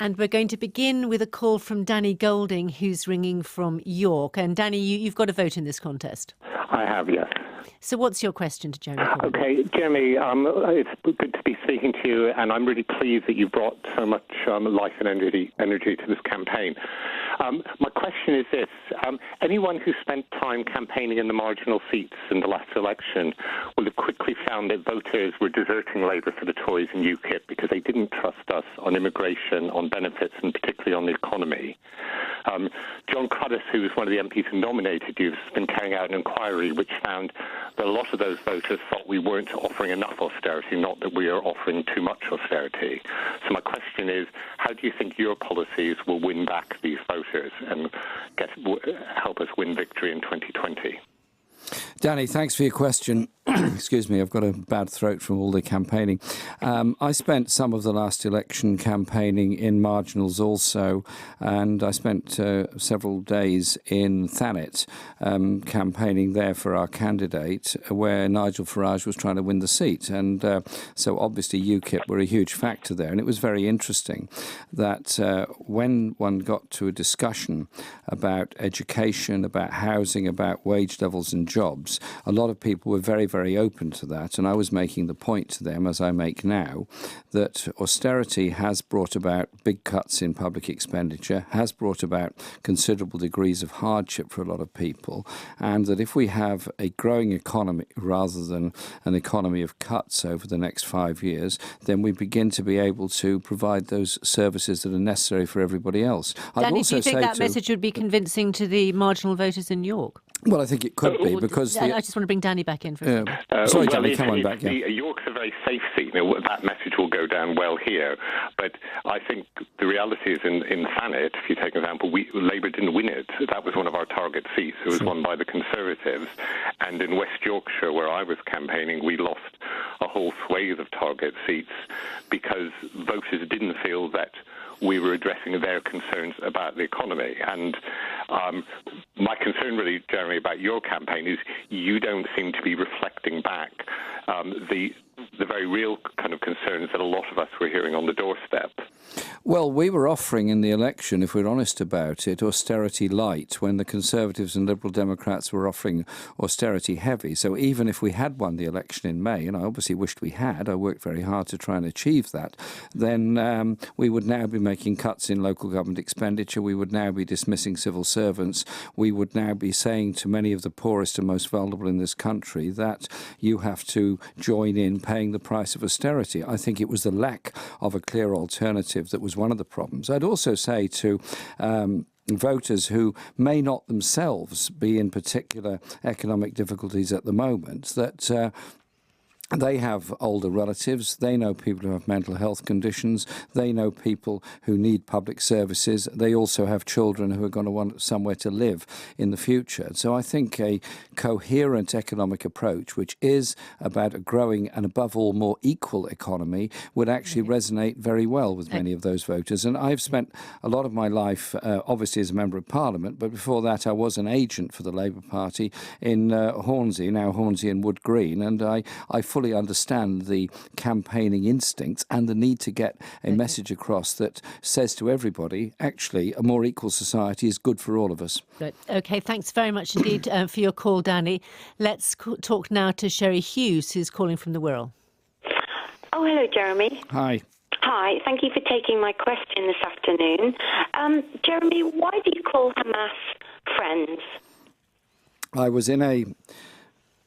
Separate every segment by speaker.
Speaker 1: And we're going to begin with a call from Danny Golding, who's ringing from York. And Danny, you've got a vote in this contest.
Speaker 2: I have, yes.
Speaker 1: So what's your question to Jeremy Corbyn?
Speaker 2: Okay, Jeremy, it's good to be speaking to you, and I'm really pleased that you brought so much life and energy to this campaign. My question is this. Anyone who spent time campaigning in the marginal seats in the last election will have quickly found that voters were deserting Labour for the Tories and UKIP because they didn't trust us on immigration, on benefits, and particularly on the economy. John Cruddas, who was one of the MPs who nominated you, has been carrying out an inquiry which found that a lot of those voters thought we weren't offering enough austerity, not that we are offering too much austerity. So my question is, how do you think your policies will win back these voters and help us win victory in 2020?
Speaker 3: Danny, thanks for your question. Excuse me, I've got a bad throat from all the campaigning. I spent some of the last election campaigning in marginals also, and I spent several days in Thanet campaigning there for our candidate, where Nigel Farage was trying to win the seat. And so obviously UKIP were a huge factor there. And it was very interesting that when one got to a discussion about education, about housing, about wage levels and jobs, a lot of people were very, very open to that. And I was making the point to them, as I make now, that austerity has brought about big cuts in public expenditure, has brought about considerable degrees of hardship for a lot of people, and that if we have a growing economy rather than an economy of cuts over the next 5 years, then we begin to be able to provide those services that are necessary for everybody else.
Speaker 1: Danny, do you think that message would be convincing to the marginal voters in York?
Speaker 3: Well, I think it could be, because...
Speaker 1: I just want to bring Danny back in for a second.
Speaker 3: Sorry, Danny, come on back.
Speaker 2: York's a very safe seat. That message will go down well here. But I think the reality is in Thanet, if you take an example, Labour didn't win it. That was one of our target seats. It was won by the Conservatives. And in West Yorkshire, where I was campaigning, we lost a whole swathe of target seats because voters didn't feel that we were addressing their concerns about the economy. And my concern really, Jeremy, about your campaign is you don't seem to be reflecting back the very real kind of concerns that a lot of us were hearing on the doorstep.
Speaker 3: Well, we were offering in the election, if we're honest about it, austerity light, when the Conservatives and Liberal Democrats were offering austerity heavy. So even if we had won the election in May, and I obviously wished we had, I worked very hard to try and achieve that, then we would now be making cuts in local government expenditure. We would now be dismissing civil servants. We would now be saying to many of the poorest and most vulnerable in this country that you have to join in paying the price of austerity. I think it was the lack of a clear alternative that was one of the problems. I'd also say to voters who may not themselves be in particular economic difficulties at the moment that they have older relatives, they know people who have mental health conditions, they know people who need public services, they also have children who are going to want somewhere to live in the future. So I think a coherent economic approach, which is about a growing and above all more equal economy, would actually resonate very well with many of those voters. And I've spent a lot of my life, obviously as a Member of Parliament, but before that I was an agent for the Labour Party in Hornsey, now Hornsey and Wood Green, and I fully understand the campaigning instincts and the need to get a message across that says to everybody, actually, a more equal society is good for all of us.
Speaker 1: Good. OK, thanks very much indeed for your call, Danny. Let's talk now to Sherry Hughes, who's calling from the Wirral.
Speaker 4: Oh, hello, Jeremy.
Speaker 3: Hi.
Speaker 4: Hi, thank you for taking my question this afternoon. Jeremy, why do you call Hamas friends?
Speaker 3: I was in a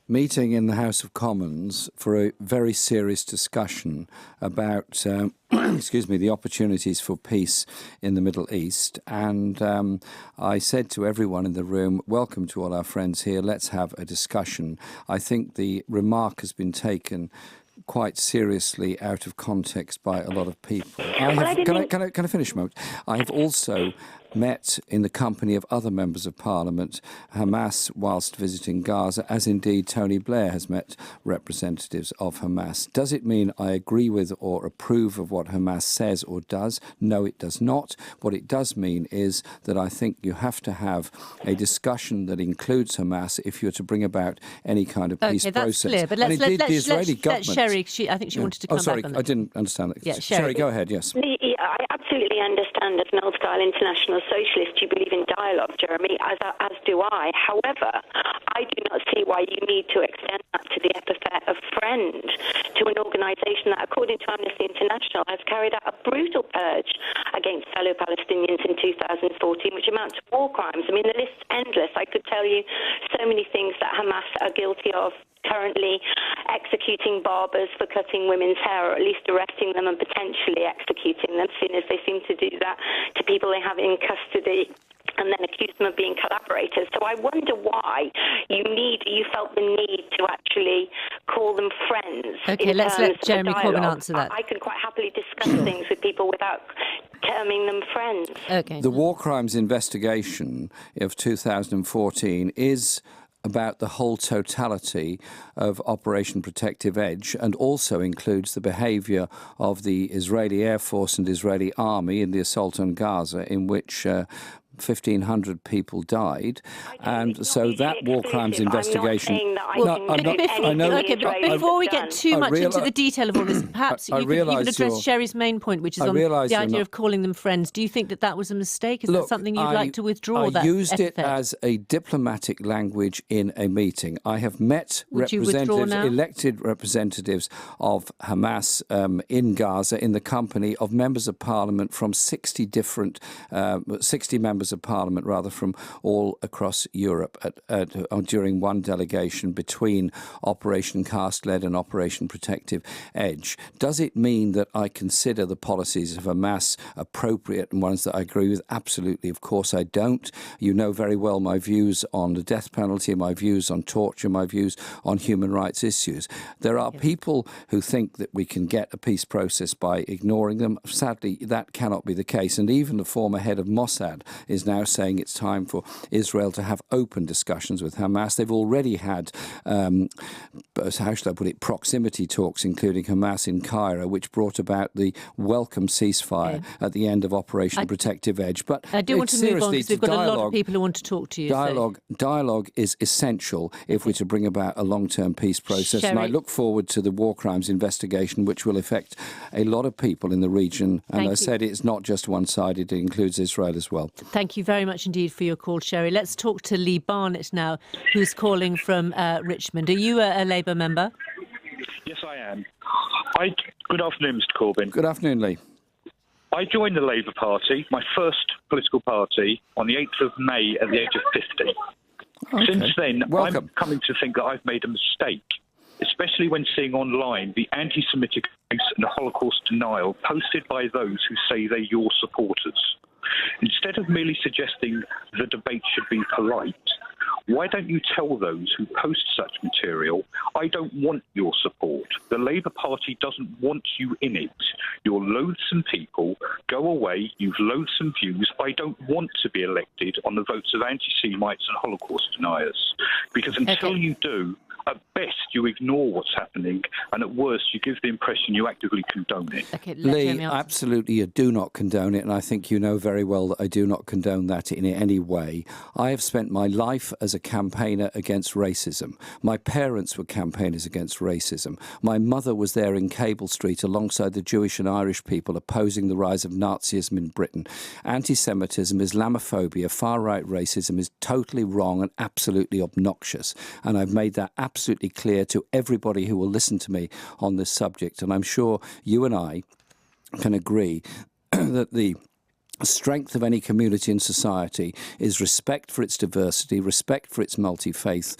Speaker 3: meeting in the House of Commons for a very serious discussion about, the opportunities for peace in the Middle East. And I said to everyone in the room, welcome to all our friends here, let's have a discussion. I think the remark has been taken quite seriously out of context by a lot of people. Can I finish a moment? I have also met in the company of other members of Parliament Hamas whilst visiting Gaza, as indeed Tony Blair has met representatives of Hamas. Does it mean I agree with or approve of what Hamas says or does? No, it does not. What it does mean is that I think you have to have a discussion that includes Hamas if you're to bring about any kind of peace process.
Speaker 1: Okay, that's clear. But let's Sherry. I think she wanted to come back on that.
Speaker 3: I didn't understand that.
Speaker 1: Yeah,
Speaker 3: Sherry, go ahead, yes.
Speaker 4: I absolutely understand as an old-style international socialist you believe in dialogue, Jeremy, as do I. However, I do not see why you need to extend that to the epithet of friend to an organisation that, according to Amnesty International, has carried out a brutal purge against fellow Palestinians in 2014, which amounts to war crimes. I mean, the list's endless. I could tell you so many things that Hamas are guilty of, currently executing barbers for cutting women's hair, or at least arresting them and potentially executing them, seeing as they seem to do that to people they have in custody and then accuse them of being collaborators. So I wonder why you felt the need to actually call them friends.
Speaker 1: Okay, let's let Jeremy Corbyn answer that.
Speaker 4: I could quite happily discuss things with people without terming them friends.
Speaker 1: Okay.
Speaker 3: The war crimes investigation of 2014 is about the whole totality of Operation Protective Edge, and also includes the behaviour of the Israeli Air Force and Israeli Army in the assault on Gaza, in which 1,500 people died, and so that war crimes investigation.
Speaker 1: Before we get too much into the detail of all this, perhaps you could even address Sherry's main point, which is on the idea of calling them friends. Do you think that was a mistake? Is that something you'd like to withdraw?
Speaker 3: I used it as a diplomatic language in a meeting. I have met elected representatives of Hamas in Gaza in the company of members of Parliament from 60 members of Parliament, rather, from all across Europe during one delegation between Operation Cast Lead and Operation Protective Edge. Does it mean that I consider the policies of Hamas appropriate and ones that I agree with? Absolutely. Of course I don't. You know very well my views on the death penalty, my views on torture, my views on human rights issues. There are people who think that we can get a peace process by ignoring them. Sadly, that cannot be the case. And even the former head of Mossad is now saying it's time for Israel to have open discussions with Hamas. They've already had, how shall I put it, proximity talks, including Hamas in Cairo, which brought about the welcome ceasefire at the end of Operation Protective Edge. But
Speaker 1: I do want to move on, because we've got a lot of people who want to talk to you.
Speaker 3: Dialogue is essential if we're to bring about a long-term peace process. And I look forward to the war crimes investigation, which will affect a lot of people in the region. And I said it's not just one-sided, it includes Israel as well.
Speaker 1: Thank you very much indeed for your call, Sherry. Let's talk to Lee Barnett now, who's calling from Richmond. Are you a Labour member?
Speaker 5: Yes, I am. Good afternoon, Mr. Corbyn.
Speaker 3: Good afternoon, Lee.
Speaker 5: I joined the Labour Party, my first political party, on the 8th of May at the age of 50.
Speaker 3: Okay.
Speaker 5: Since then,
Speaker 3: Welcome.
Speaker 5: I'm coming to think that I've made a mistake, especially when seeing online the anti-Semitic abuse and the Holocaust denial posted by those who say they're your supporters. Instead of merely suggesting the debate should be polite, why don't you tell those who post such material, I don't want your support. The Labour Party doesn't want you in it. You're loathsome people. Go away. You've loathsome views. I don't want to be elected on the votes of anti-Semites and Holocaust deniers. Because until you do, at best, you ignore what's happening, and at worst, you give the impression you actively condone it.
Speaker 3: Lee, absolutely, you do not condone it, and I think you know very well that I do not condone that in any way. I have spent my life as a campaigner against racism. My parents were campaigners against racism. My mother was there in Cable Street alongside the Jewish and Irish people opposing the rise of Nazism in Britain. Anti-Semitism, Islamophobia, far-right racism is totally wrong and absolutely obnoxious, and I've made that absolutely clear to everybody who will listen to me on this subject. And I'm sure you and I can agree that the strength of any community and society is respect for its diversity, respect for its multi-faith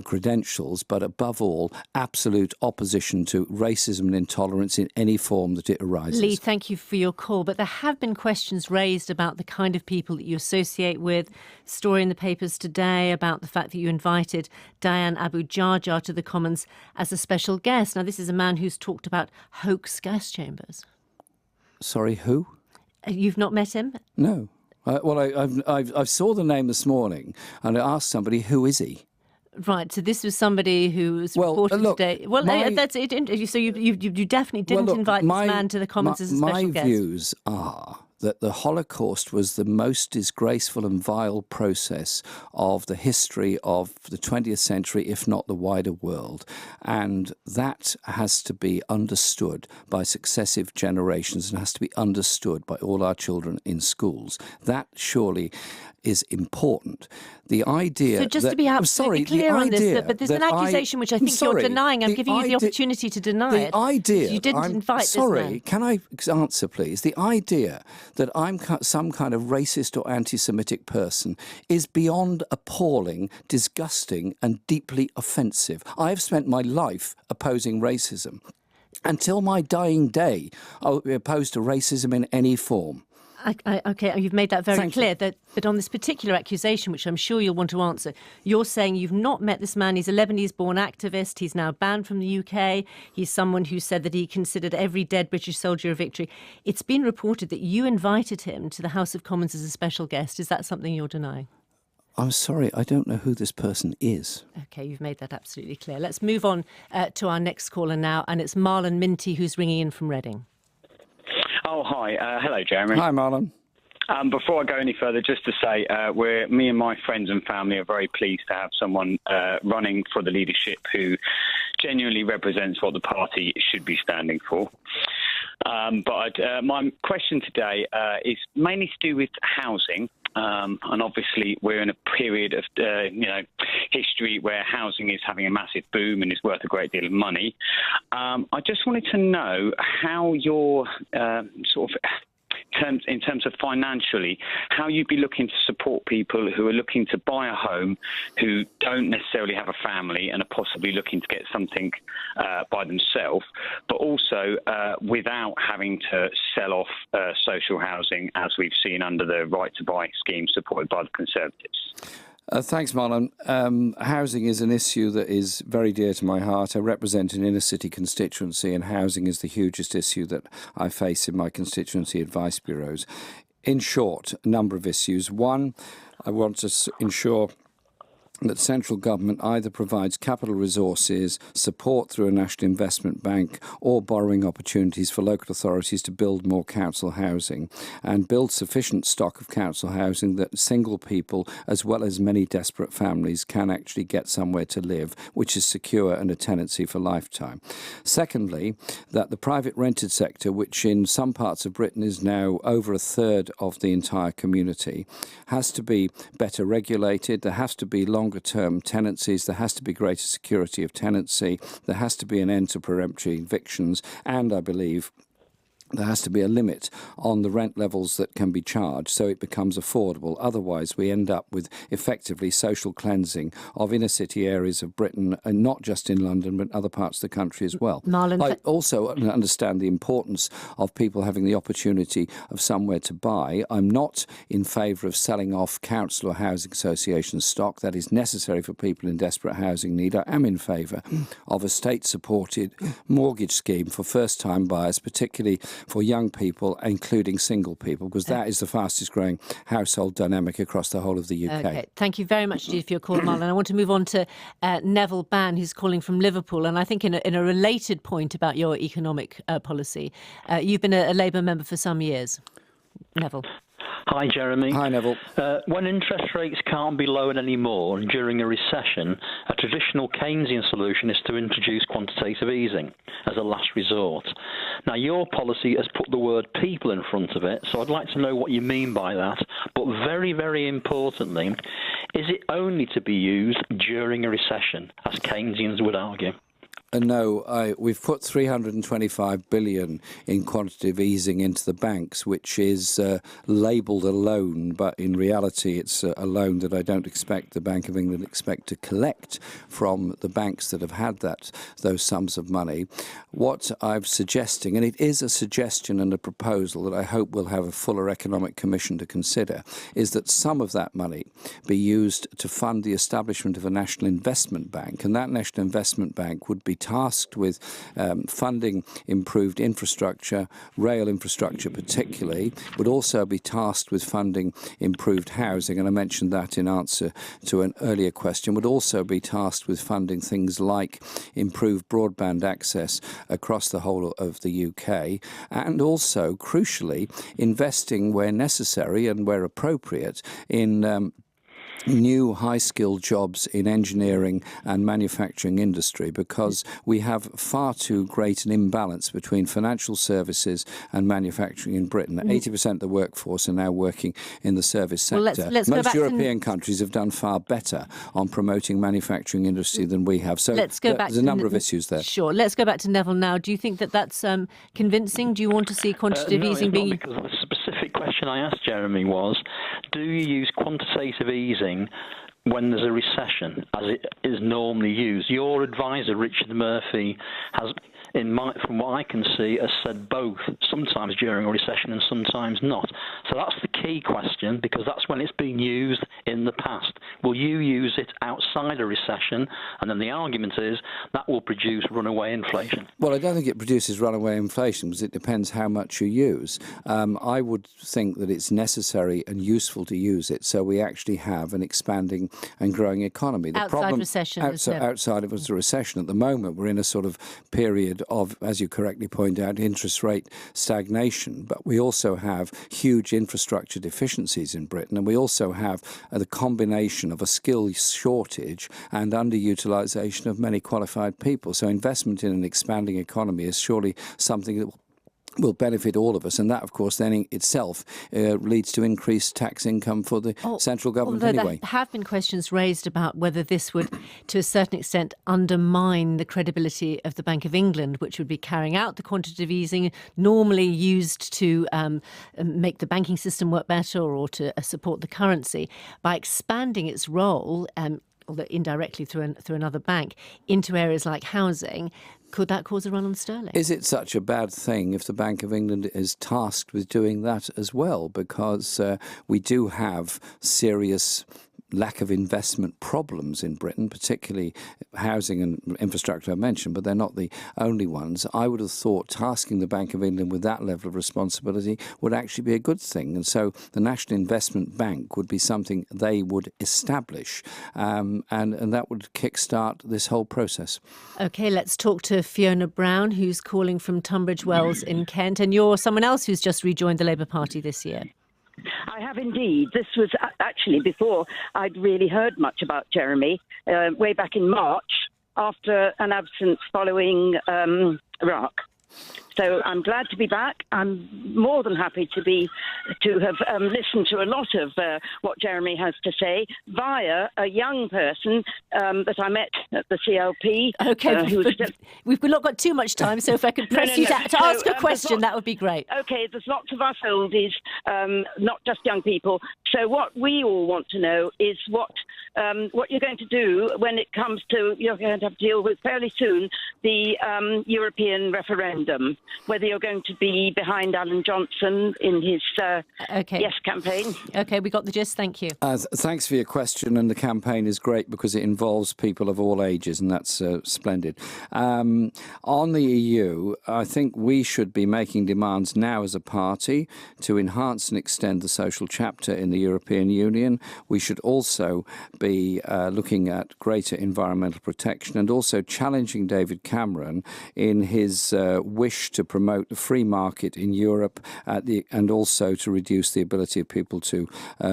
Speaker 3: credentials, but above all, absolute opposition to racism and intolerance in any form that it arises.
Speaker 1: Lee, thank you for your call. But there have been questions raised about the kind of people that you associate with. Story in the papers today about the fact that you invited Dyab Abou Jahjah to the Commons as a special guest. Now, this is a man who's talked about hoax gas chambers.
Speaker 3: Sorry, who?
Speaker 1: You've not met him?
Speaker 3: No. I saw the name this morning, and I asked somebody, who is he?
Speaker 1: Right, so this was somebody who was reported today. Well, that's it. So you definitely didn't invite this man to the Commons as a special guest.
Speaker 3: My views are that the Holocaust was the most disgraceful and vile process of the history of the 20th century, if not the wider world. And that has to be understood by successive generations and has to be understood by all our children in schools. That surely is important. The idea.
Speaker 1: So just to be absolutely clear on this, but there's an accusation which I think you're denying. I'm giving you the opportunity to deny it.
Speaker 3: The idea.
Speaker 1: You didn't invite this man.
Speaker 3: Sorry, can I answer, please? The idea that I'm some kind of racist or anti-Semitic person is beyond appalling, disgusting, and deeply offensive. I have spent my life opposing racism. Until my dying day, I will be opposed to racism in any form.
Speaker 1: Okay, you've made that very clear. That on this particular accusation, which I'm sure you'll want to answer, you're saying you've not met this man. He's a Lebanese-born activist. He's now banned from the UK. He's someone who said that he considered every dead British soldier a victory. It's been reported that you invited him to the House of Commons as a special guest. Is that something you're denying?
Speaker 3: I'm sorry, I don't know who this person is.
Speaker 1: OK, you've made that absolutely clear. Let's move on to our next caller now, and it's Marlon Minty who's ringing in from Reading.
Speaker 6: Oh, hi. Hello, Jeremy.
Speaker 3: Hi, Marlon.
Speaker 6: Before I go any further, just to say, me and my friends and family are very pleased to have someone running for the leadership who genuinely represents what the party should be standing for. But my question today is mainly to do with housing. And obviously, we're in a period of, history where housing is having a massive boom and is worth a great deal of money. I just wanted to know how your in terms of financially, how you'd be looking to support people who are looking to buy a home, who don't necessarily have a family and are possibly looking to get something by themselves, but also without having to sell off social housing, as we've seen under the Right to Buy scheme supported by the Conservatives.
Speaker 3: Thanks, Marlon. Housing is an issue that is very dear to my heart. I represent an inner-city constituency, and housing is the hugest issue that I face in my constituency advice bureaus. In short, a number of issues. One, I want to ensure that central government either provides capital resources, support through a national investment bank, or borrowing opportunities for local authorities to build more council housing and build sufficient stock of council housing that single people, as well as many desperate families, can actually get somewhere to live, which is secure and a tenancy for lifetime. Secondly, that the private rented sector, which in some parts of Britain is now over a third of the entire community, has to be better regulated. There has to be longer-term tenancies. There has to be greater security of tenancy. There has to be an end to peremptory evictions. And I believe there has to be a limit on the rent levels that can be charged so it becomes affordable. Otherwise, we end up with effectively social cleansing of inner-city areas of Britain, and not just in London, but other parts of the country as well.
Speaker 1: Marlon,
Speaker 3: I also understand the importance of people having the opportunity of somewhere to buy. I'm not in favour of selling off council or housing association stock. That is necessary for people in desperate housing need. I am in favour of a state-supported mortgage scheme for first-time buyers, particularly for young people, including single people, because that is the fastest growing household dynamic across the whole of the UK.
Speaker 1: Okay. Thank you very much indeed for your call, Marlon. I want to move on to Neville Bann, who's calling from Liverpool. And I think in a related point about your economic policy, you've been a Labour member for some years. Neville.
Speaker 7: Hi, Jeremy.
Speaker 3: Hi, Neville.
Speaker 7: When interest rates can't be lowered anymore during a recession, a traditional Keynesian solution is to introduce quantitative easing as a last resort. Now, your policy has put the word people in front of it, so I'd like to know what you mean by that. But very, very importantly, is it only to be used during a recession, as Keynesians would argue?
Speaker 3: No, we've put $325 billion in quantitative easing into the banks, which is labelled a loan, but in reality it's a loan that I don't expect the Bank of England to collect from the banks that have had those sums of money. What I'm suggesting, and it is a suggestion and a proposal that I hope will have a fuller economic commission to consider, is that some of that money be used to fund the establishment of a national investment bank, and that national investment bank would be tasked with funding improved infrastructure, rail infrastructure particularly, would also be tasked with funding improved housing, and I mentioned that in answer to an earlier question, would also be tasked with funding things like improved broadband access across the whole of the UK, and also, crucially, investing where necessary and where appropriate in new high-skilled jobs in engineering and manufacturing industry, because we have far too great an imbalance between financial services and manufacturing in Britain. 80% of the workforce are now working in the service sector.
Speaker 1: Well, let's
Speaker 3: Most European countries have done far better on promoting manufacturing industry than we have. So there's a number of issues there.
Speaker 1: Sure. Let's go back to Neville now. Do you think that that's convincing? Do you want to see quantitative easing being...
Speaker 7: No, it's not, because the specific question I asked Jeremy was, do you use quantitative easing when there's a recession, as it is normally used? Your advisor, Richard Murphy, has, from what I can see, has said both, sometimes during a recession and sometimes not. So that's the key question, because that's when it's been used in the past. Will you use it outside a recession? And then the argument is that will produce runaway inflation.
Speaker 3: Well, I don't think it produces runaway inflation, because it depends how much you use. I would think that it's necessary and useful to use it so we actually have an expanding and growing economy.
Speaker 1: Outside recession.
Speaker 3: Outside of a recession. At the moment, we're in a sort of period of, as you correctly point out, interest rate stagnation. But we also have huge infrastructure deficiencies in Britain, and we also have the combination of a skill shortage and underutilisation of many qualified people. So investment in an expanding economy is surely something that will benefit all of us, and that, of course, then in itself leads to increased tax income for the central government anyway.
Speaker 1: There have been questions raised about whether this would, to a certain extent, undermine the credibility of the Bank of England, which would be carrying out the quantitative easing normally used to make the banking system work better or to support the currency, by expanding its role, although indirectly through another bank, into areas like housing. Could that cause a run on sterling?
Speaker 3: Is it such a bad thing if the Bank of England is tasked with doing that as well? Because we do have serious lack of investment problems in Britain, particularly housing and infrastructure I mentioned, but they're not the only ones. I would have thought tasking the Bank of England with that level of responsibility would actually be a good thing. And so the National Investment Bank would be something they would establish, and that would kickstart this whole process. OK, let's talk to Fiona Brown, who's calling from Tunbridge Wells in Kent. And you're someone else who's just rejoined the Labour Party this year.
Speaker 8: I have indeed. This was actually before I'd really heard much about Jeremy, way back in March, after an absence following Iraq. So I'm glad to be back. I'm more than happy to have listened to a lot of what Jeremy has to say via a young person that I met at the CLP.
Speaker 1: OK, we've not got too much time, so if I could press you to ask a question, that would be great. OK,
Speaker 8: there's lots of us oldies, not just young people. So what we all want to know is what you're going to do when it comes to, you're going to have to deal with fairly soon, the European referendum, whether you're going to be behind Alan Johnson in his Yes campaign.
Speaker 1: OK, we got the gist. Thank you.
Speaker 3: Thanks for your question. And the campaign is great because it involves people of all ages, and that's splendid. On the EU, I think we should be making demands now as a party to enhance and extend the social chapter in the European Union. We should also be looking at greater environmental protection and also challenging David Cameron in his wish to promote the free market in Europe and also to reduce the ability of people to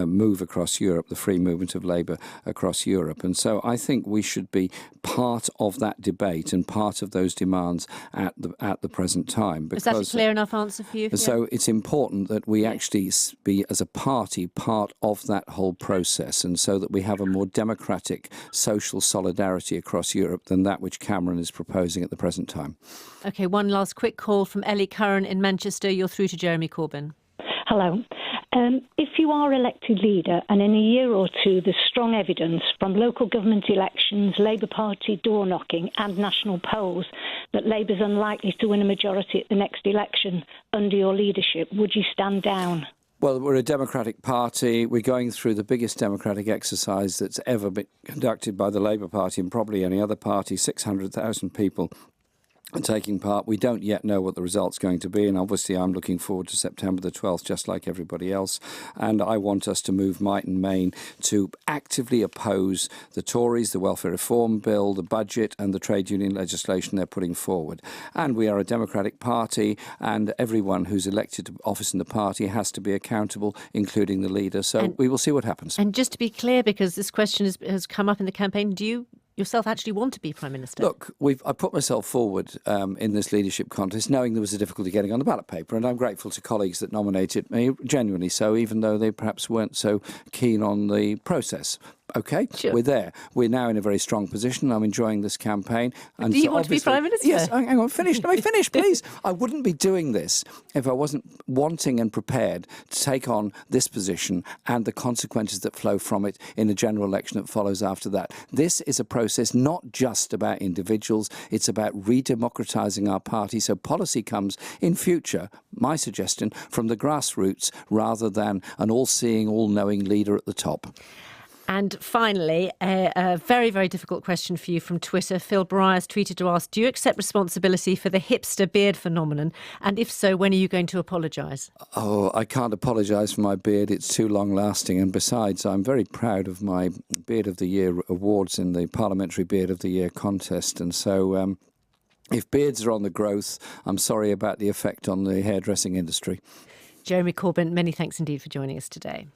Speaker 3: move across Europe, the free movement of labour across Europe. And so I think we should be part of that debate and part of those demands at the present time.
Speaker 1: Is that a clear enough answer for you?
Speaker 3: So it's important that we actually be, as a party, part of that whole process, and so that we have a more democratic social solidarity across Europe than that which Cameron is proposing at the present time. OK, one last quick call from Ellie Curran in Manchester. You're through to Jeremy Corbyn.
Speaker 9: Hello. If you are elected leader and in a year or two there's strong evidence from local government elections, Labour Party door knocking and national polls that Labour's unlikely to win a majority at the next election under your leadership, would you stand down?
Speaker 3: Well, we're a democratic party. We're going through the biggest democratic exercise that's ever been conducted by the Labour Party and probably any other party. 600,000 people are taking part. We don't yet know what the result's going to be, and obviously I'm looking forward to September the 12th, just like everybody else. And I want us to move might and main to actively oppose the Tories, the welfare reform bill, the budget and the trade union legislation they're putting forward. And we are a democratic party, and everyone who's elected to office in the party has to be accountable, including the leader. So we will see what happens.
Speaker 1: And just to be clear, because this question has come up in the campaign, do you yourself actually want to be Prime Minister?
Speaker 3: Look, I put myself forward in this leadership contest knowing there was a difficulty getting on the ballot paper, and I'm grateful to colleagues that nominated me, genuinely so, even though they perhaps weren't so keen on the process. OK,
Speaker 1: sure.
Speaker 3: We're there. We're now in a very strong position. I'm enjoying this campaign. And
Speaker 1: do you want to be Prime Minister?
Speaker 3: Yes, hang on, finish. Let me finish, please. I wouldn't be doing this if I wasn't wanting and prepared to take on this position and the consequences that flow from it in the general election that follows after that. This is a process not just about individuals. It's about redemocratising our party so policy comes in future, my suggestion, from the grassroots rather than an all-seeing, all-knowing leader at the top.
Speaker 1: And finally, a very, very difficult question for you from Twitter. Phil Briers tweeted to ask, do you accept responsibility for the hipster beard phenomenon? And if so, when are you going to apologise?
Speaker 3: Oh, I can't apologise for my beard. It's too long-lasting. And besides, I'm very proud of my Beard of the Year awards in the Parliamentary Beard of the Year contest. And so if beards are on the growth, I'm sorry about the effect on the hairdressing industry.
Speaker 1: Jeremy Corbyn, many thanks indeed for joining us today.